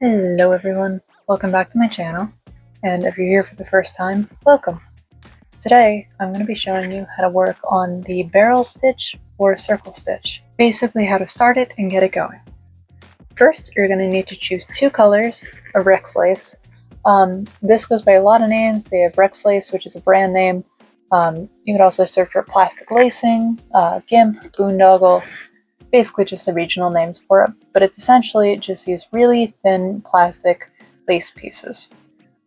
Hello everyone, welcome back to my channel, and if you're here for the first time, welcome. Today I'm going to be showing you how to work on the barrel stitch or circle stitch, basically how to start it and get it going. First, you're going to need to choose two colors of Rex lace. This goes by a lot of names. They have Rex lace, which is a brand name. You could also search for plastic lacing, gimp, boondoggle, basically just the regional names for it, but it's essentially just these really thin plastic lace pieces.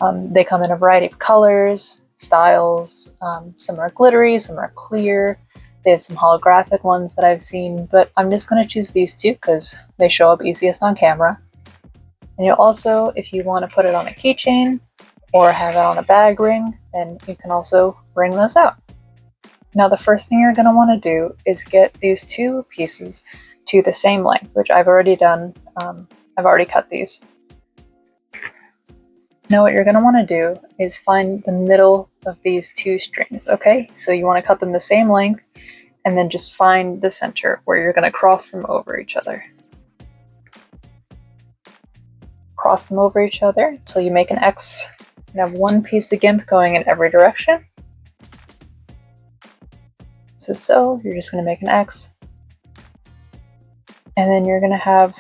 They come in a variety of colors, styles, some are glittery, some are clear. They have some holographic ones that I've seen, but I'm just going to choose these two because they show up easiest on camera. And you'll also, if you want to put it on a keychain or have it on a bag ring, then you can also ring those out. Now the first thing you're going to want to do is get these two pieces to the same length, which I've already done. I've already cut these. Now what you're going to want to do is find the middle of these two strings, okay? So you want to cut them the same length and then just find the center where you're going to cross them over each other. Cross them over each other until you make an X and have one piece of gimp going in every direction. So you're just going to make an X, and then you're going to have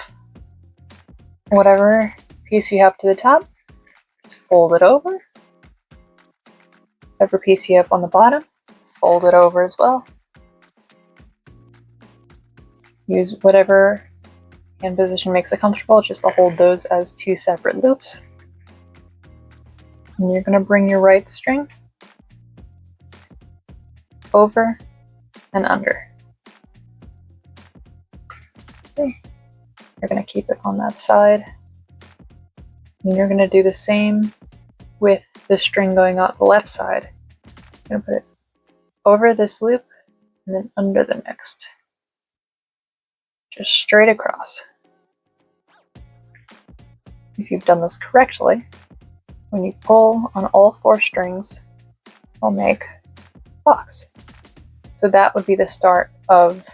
whatever piece you have to the top, just fold it over. Whatever piece you have on the bottom, fold it over as well. Use whatever hand position makes it comfortable just to hold those as two separate loops. And you're going to bring your right string over and under. Okay. You're going to keep it on that side. And you're going to do the same with the string going out the left side. You're going to put it over this loop and then under the next. Just straight across. If you've done this correctly, when you pull on all four strings, it'll make a box. So that would be the start of,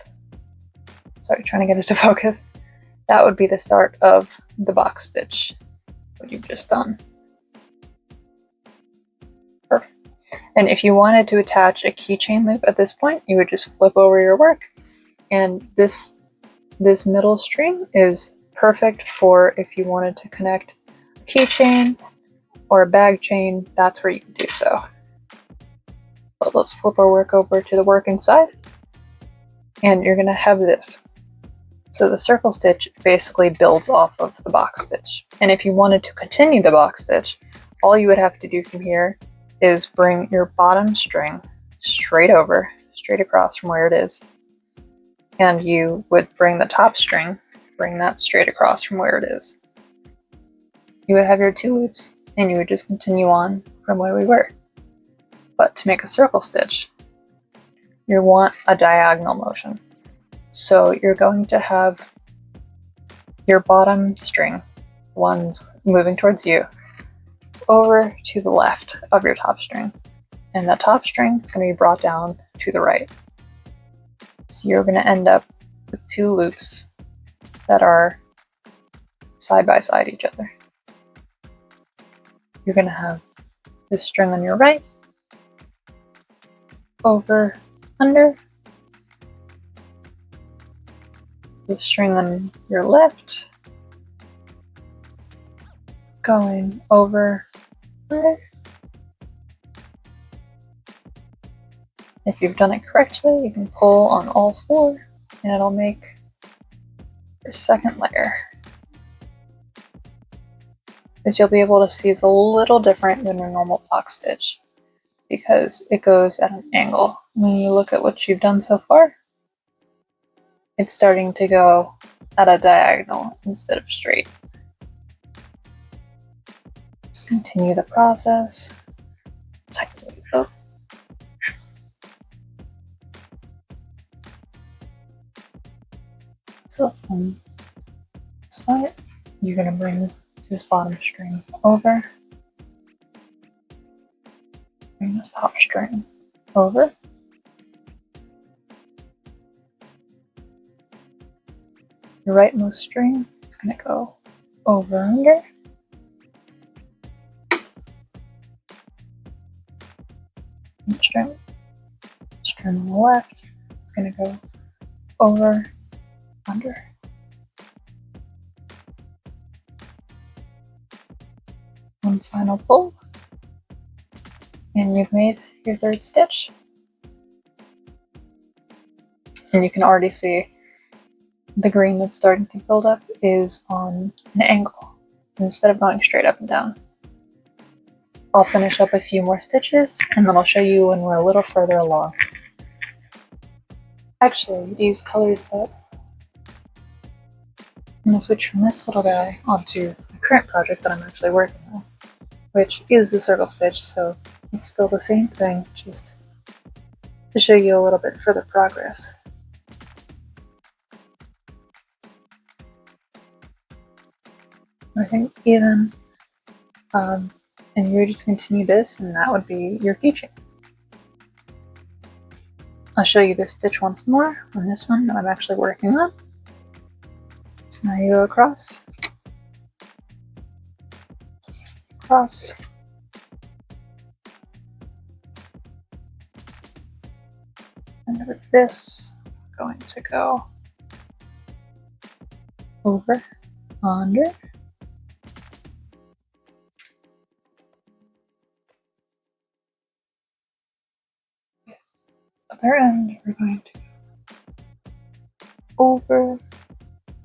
sorry, trying to get it to focus. That would be the start of the box stitch, what you've just done. Perfect. And if you wanted to attach a keychain loop at this point, you would just flip over your work. And this middle string is perfect for if you wanted to connect a keychain or a bag chain, that's where you can do so. But let's flip our work over to the working side, and you're going to have this. So the circle stitch basically builds off of the box stitch. And if you wanted to continue the box stitch, all you would have to do from here is bring your bottom string straight over, straight across from where it is. And you would bring the top string, bring that straight across from where it is. You would have your two loops, and you would just continue on from where we were. But to make a circle stitch, you want a diagonal motion. So you're going to have your bottom string, the ones moving towards you, over to the left of your top string. And that top string is going to be brought down to the right. So you're going to end up with two loops that are side by side each other. You're going to have this string on your right, over, under, the string on your left, going over, under. If you've done it correctly, you can pull on all four and it'll make your second layer. Which you'll be able to see is a little different than your normal box stitch because it goes at an angle. When you look at what you've done so far, it's starting to go at a diagonal instead of straight. Just continue the process. Tighten these up. So from the start, you're going to bring this bottom string over, bring this top string over, your rightmost string is going to go over, under, string on the left, it's going to go over, under, one final pull, and you've made your third stitch. And you can already see the green that's starting to build up is on an angle instead of going straight up and down. I'll finish up a few more stitches and then I'll show you when we're a little further along. Actually, these colors that I'm going to switch from this little guy onto the current project that I'm actually working on, which is the circle stitch, so it's still the same thing, just to show you a little bit further progress. I think even, and you would just continue this, and that would be your keychain. I'll show you this stitch once more on this one that I'm actually working on. So now you go across, across, and with this, I'm going to go over, under, other end, we're going to go over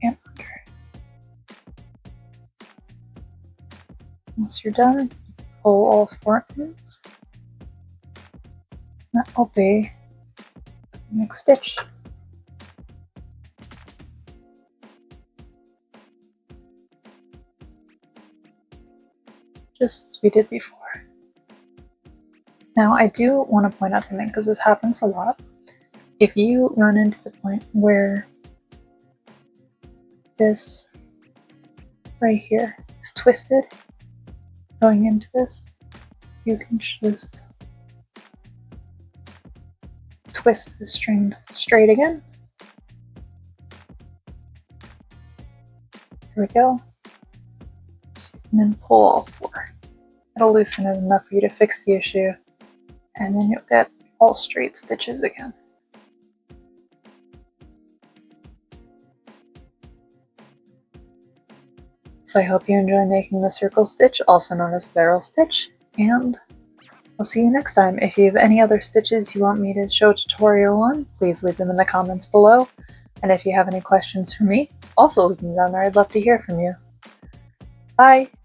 and under. Once you're done, pull all 4 ends. That will be the next stitch. Just as we did before. Now I do want to point out something because this happens a lot. If you run into the point where this right here is twisted going into this, you can just twist the string straight again. There we go. And then pull all 4. It'll loosen it enough for you to fix the issue, and then you'll get all straight stitches again. So I hope you enjoy making the circle stitch, also known as the barrel stitch, and I'll see you next time. If you have any other stitches you want me to show a tutorial on, please leave them in the comments below. And if you have any questions for me, also leave them down there. I'd love to hear from you. Bye!